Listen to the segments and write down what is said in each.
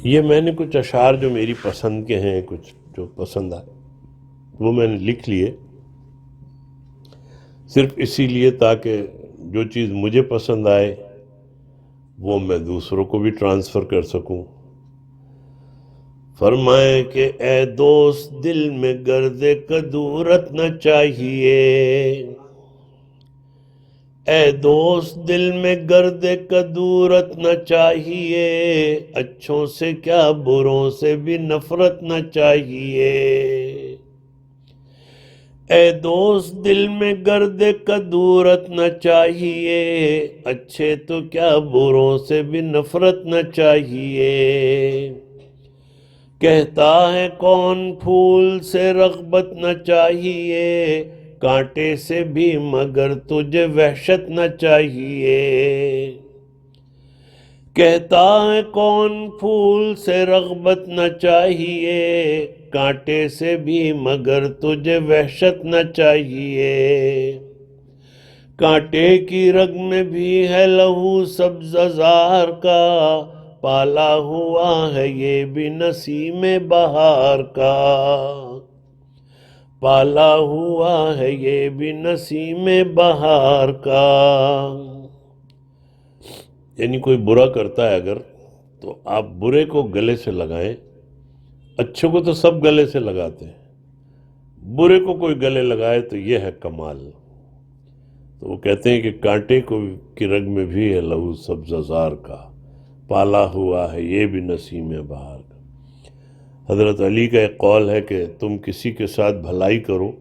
یہ میں نے کچھ اشعار جو میری پسند کے ہیں، کچھ جو پسند آئے وہ میں نے لکھ لیے، صرف اسی لیے تاکہ جو چیز مجھے پسند آئے وہ میں دوسروں کو بھی ٹرانسفر کر سکوں۔ فرمائے کہ اے دوست دل میں گرد کدورت نہ چاہیے، اے دوست دل میں گرد کدورت نہ چاہیے، اچھوں سے کیا بروں سے بھی نفرت نہ چاہیے۔ اے دوست دل میں گرد کدورت نہ چاہیے، اچھے تو کیا بروں سے بھی نفرت نہ چاہیے۔ کہتا ہے کون پھول سے رغبت نہ چاہیے، کانٹے سے بھی مگر تجھے وحشت نہ چاہیے۔ کہتا ہے کون پھول سے رغبت نہ چاہیے، کانٹے سے بھی مگر تجھے وحشت نہ چاہیے۔ کانٹے کی رگ میں بھی ہے لہو سبز زار کا، پالا ہوا ہے یہ بھی نسیم بہار کا، پالا ہوا ہے یہ بھی نسیم بہار کا۔ یعنی کوئی برا کرتا ہے اگر، تو آپ برے کو گلے سے لگائیں، اچھے کو تو سب گلے سے لگاتے ہیں، برے کو کوئی گلے لگائے تو یہ ہے کمال۔ تو وہ کہتے ہیں کہ کانٹے کی رگ میں بھی ہے لہو سبز زار کا، پالا ہوا ہے یہ بھی نسیم بہار کا۔ حضرت علی کا ایک قول ہے کہ تم کسی کے ساتھ بھلائی کرو،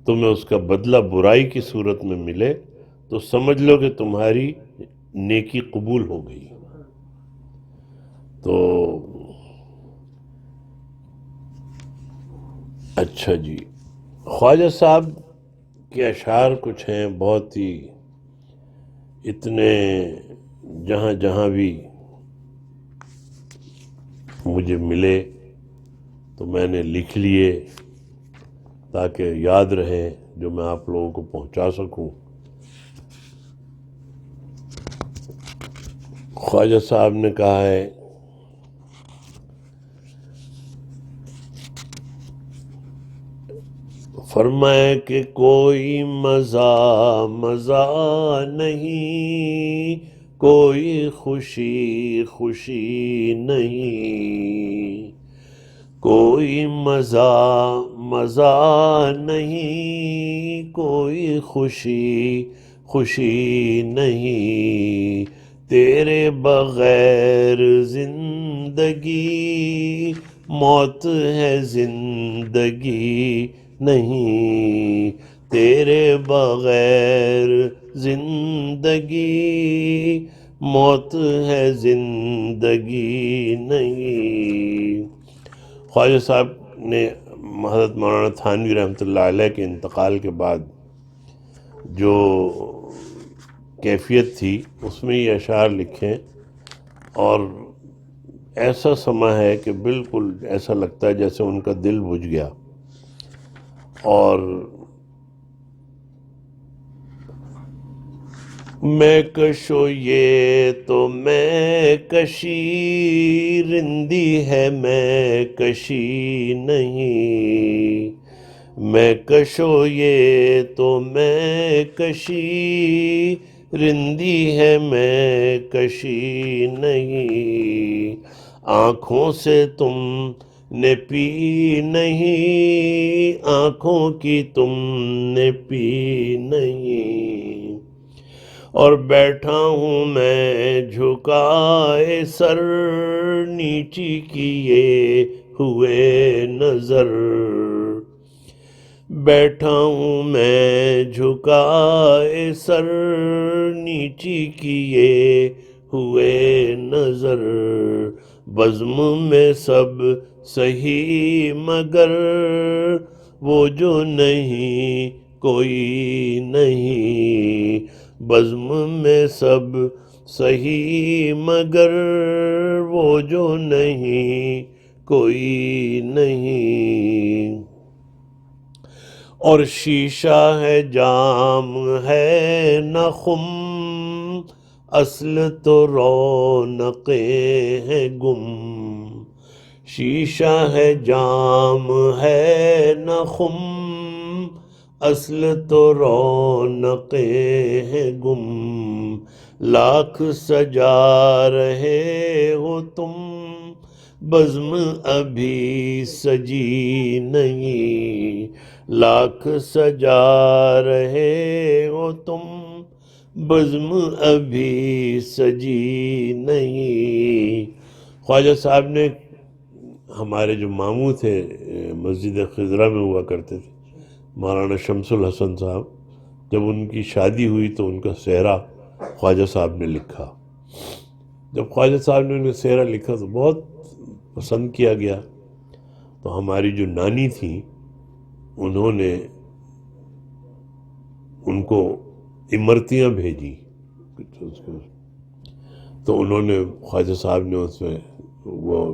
تمہیں اس کا بدلہ برائی کی صورت میں ملے تو سمجھ لو کہ تمہاری نیکی قبول ہو گئی۔ تو اچھا جی، خواجہ صاحب کے اشعار کچھ ہیں بہت ہی، اتنے جہاں جہاں بھی مجھے ملے تو میں نے لکھ لیے تاکہ یاد رہے، جو میں آپ لوگوں کو پہنچا سکوں۔ خواجہ صاحب نے کہا ہے فرمائے کہ کوئی مزہ مزہ نہیں، کوئی خوشی خوشی نہیں، کوئی مزہ مزہ نہیں، کوئی خوشی خوشی نہیں، تیرے بغیر زندگی موت ہے زندگی نہیں، تیرے بغیر زندگی موت ہے زندگی نہیں۔ خواجہ صاحب نے حضرت مولانا تھانوی رحمۃ اللہ علیہ کے انتقال کے بعد جو کیفیت تھی اس میں یہ اشعار لکھیں، اور ایسا سما ہے کہ بالکل ایسا لگتا ہے جیسے ان کا دل بجھ گیا۔ اور میں کشو یہ تو میں کشی، رندی ہے میں کشی نہیں، میں کشو یہ تو میں کشی، رندی ہے میں کشی نہیں، آنکھوں سے تم نے پی نہیں، آنکھوں کی تم نے پی نہیں، اور بیٹھا ہوں میں جھکائے سر، نیچی کیے ہوئے نظر، بیٹھا ہوں میں جھکائے سر، نیچی کیے ہوئے نظر، بزم میں سب سہی مگر وہ جو نہیں کوئی نہیں، بزم میں سب سہی مگر وہ جو نہیں کوئی نہیں، اور شیشہ ہے جام ہے نہ خم، اصل تو رونقیں ہیں گم، شیشہ ہے جام ہے نہ خم، اصل تو رونقیں ہیں گم، لاکھ سجا رہے ہو تم، بزم ابھی سجی نہیں، لاکھ سجا رہے ہو تم، بزم ابھی سجی نہیں۔ خواجہ صاحب نے، ہمارے جو ماموں تھے مسجد خضرہ میں ہوا کرتے تھے، مولانا شمس الحسن صاحب، جب ان کی شادی ہوئی تو ان کا سہرا خواجہ صاحب نے لکھا۔ جب خواجہ صاحب نے ان کا سہرا لکھا تو بہت پسند کیا گیا، تو ہماری جو نانی تھیں انہوں نے ان کو امرتیاں بھیجی، تو انہوں نے خواجہ صاحب نے اس میں وہ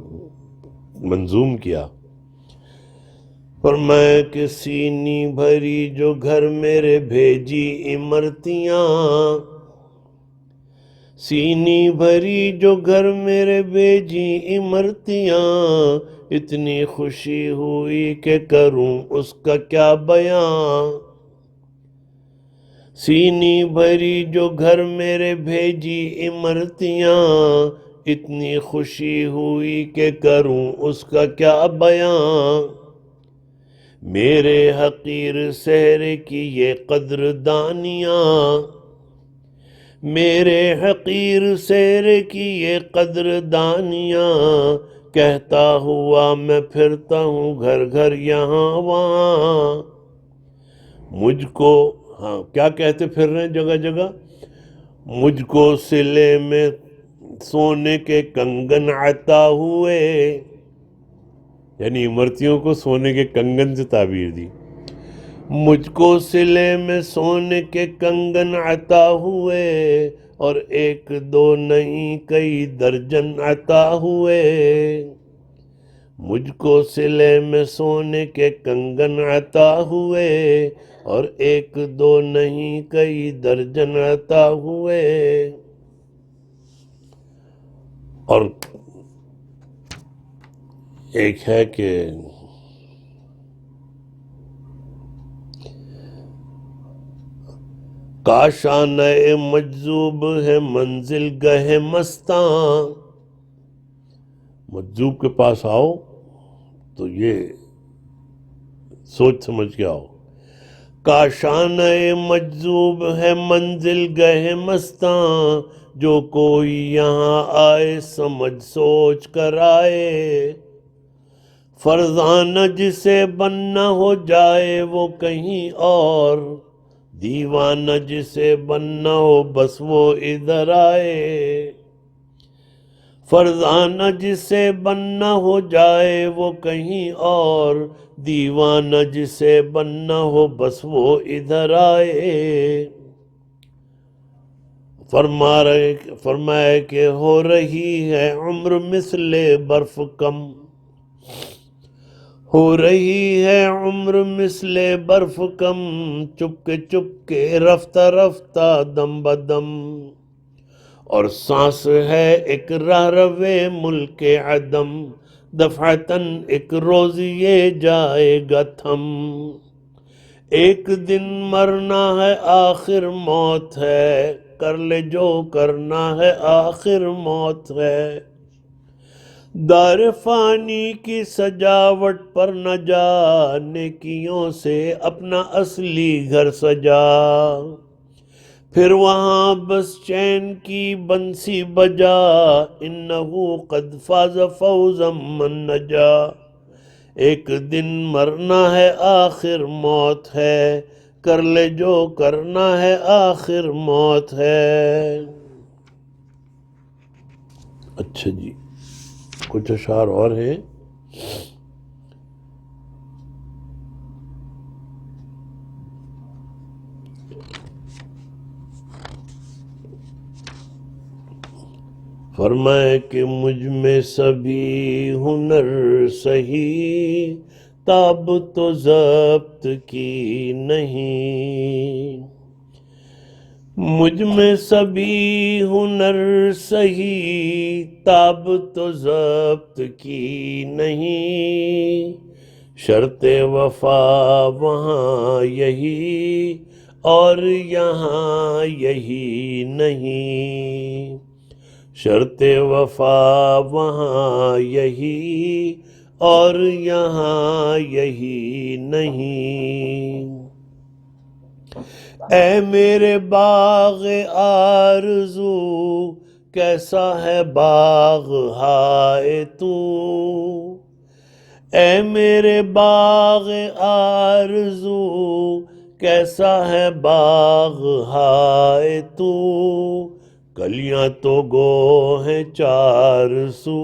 منظوم کیا، فرمایا کہ سینی بھری جو گھر میرے بھیجی امرتیاں، سینی بھری جو گھر میرے بھیجی امرتیاں، اتنی خوشی ہوئی کہ کروں اس کا کیا بیان، سینی بھری جو گھر میرے بھیجی امرتیاں، اتنی خوشی ہوئی کہ کروں اس کا کیا بیان، میرے حقیر سحر کی یہ قدر دانیاں، میرے حقیر سحر کی یہ قدر دانیاں، کہتا ہوا میں پھرتا ہوں گھر گھر یہاں وہاں، مجھ کو، ہاں کیا کہتے پھر رہے ہیں جگہ جگہ، مجھ کو سلے میں سونے کے کنگن عطا ہوئے، یعنی امرتیوں کو سونے کے کنگن سے تعبیر دی، مجھ کو سلے میں سونے کے کنگن عطا ہوئے، اور ایک دو نہیں کئی درجن عطا ہوئے، مجھ کو سلے میں سونے کے کنگن عطا ہوئے، اور ایک دو نہیں کئی درجن عطا ہوئے، اور ایک ہے کہ کاشانہ مجذوب ہے منزل گہ مستاں، مجذوب کے پاس آؤ تو یہ سوچ سمجھ کے آؤ، کاشانہ مجذوب ہے منزل گہ مستاں، جو کوئی یہاں آئے سمجھ سوچ کر آئے، فرزانہ جسے بننا ہو جائے وہ کہیں اور، دیوانہ جسے بننا ہو بس وہ ادھر آئے، فرزانہ جسے بننا ہو جائے وہ کہیں اور، دیوانہ جسے بننا ہو بس وہ ادھر آئے، فرمایا کہ ہو رہی ہے عمر مثل برف کم، ہو رہی ہے عمر مثل برف کم، چپ کے رفتہ رفتہ دم بدم، اور سانس ہے ایک راہ روے ملک عدم، دفعتاً ایک روز یہ جائے گا تھم، ایک دن مرنا ہے آخر موت ہے، کر لے جو کرنا ہے آخر موت ہے، دار فانی کی سجاوٹ پر نہ جا، نیکیوں سے اپنا اصلی گھر سجا، پھر وہاں بس چین کی بنسی بجا، انہو قد فاز فوزا من نجا، ایک دن مرنا ہے آخر موت ہے، کر لے جو کرنا ہے آخر موت ہے۔ اچھا جی، کچھ اشعار اور ہیں۔ فرمائے کہ مجھ میں سبھی ہنر سہی، تاب تو ضبط کی نہیں، مجھ میں سبھی ہنر سہی، تاب تو ضبط کی نہیں، شرط وفا وہاں یہی اور یہاں یہی نہیں، شرط وفا وہاں یہی اور یہاں یہی نہیں۔ اے میرے باغ آرزو، کیسا ہے باغ ہائے تو، اے میرے باغ آرزو، کیسا ہے باغ ہائے تو، کلیاں تو گو ہیں چار سو،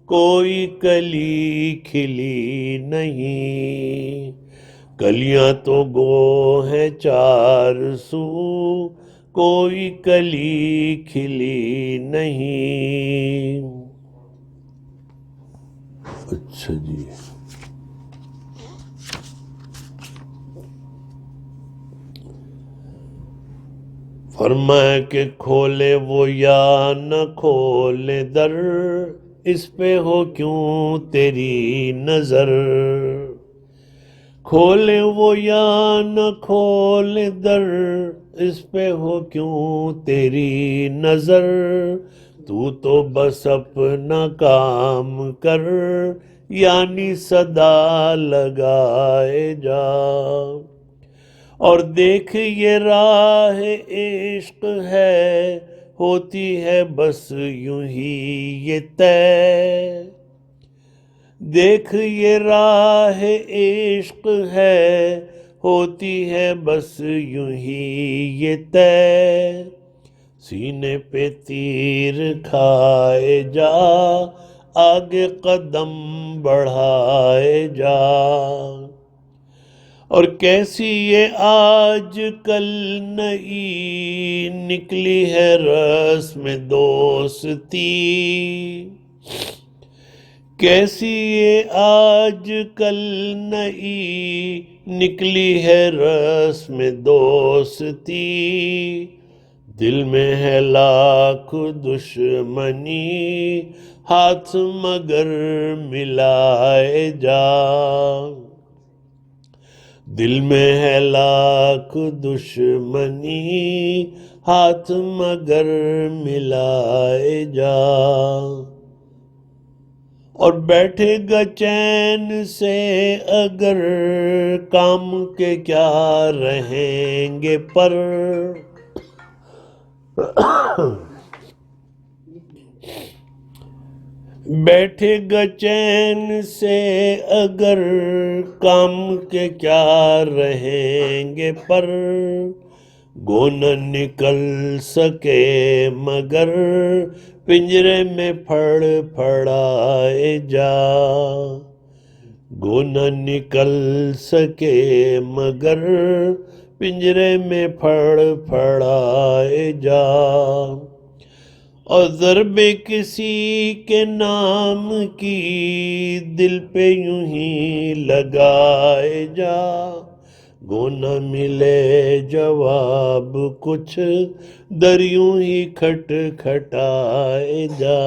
کوئی کلی کھلی نہیں، کلیاں تو گو ہیں چار سو، کوئی کلی کھلی نہیں۔ اچھا جی، فرمایا کہ کھولے وہ یا نہ کھولے در، اس پہ ہو کیوں تیری نظر، کھولے وہ یا نہ کھولے در، اس پہ ہو کیوں تیری نظر، تو بس اپنا کام کر، یعنی صدا لگائے جا، اور دیکھ یہ راہ عشق ہے، ہوتی ہے بس یوں ہی یہ طے، دیکھ یہ راہ عشق ہے، ہوتی ہے بس یوں ہی یہ طے، سینے پہ تیر کھائے جا، آگے قدم بڑھائے جا، اور کیسی یہ آج کل نئی نکلی ہے رسم دوستی، کیسی یہ آج کل نئی نکلی ہے رسم دوستی، دل میں ہے لاکھ دشمنی، ہاتھ مگر ملائے جا، دل میں ہے لاکھ دشمنی، ہاتھ مگر ملائے جا، اور بیٹھے گا چین سے اگر، کام کے کیا رہیں گے پر، بیٹھے گا چین سے اگر، کام کے کیا رہیں گے پر، گو نہ نکل سکے مگر، پنجرے میں پھڑ پھڑائے جا، گو نہ نکل سکے مگر، پنجرے میں پھڑ پھڑائے جا، اور ضرب کسی کے نام کی، دل پہ یوں ہی لگائے جا، گو نہ ملے جواب کچھ، در یوں ہی کھٹ کھٹائے جا۔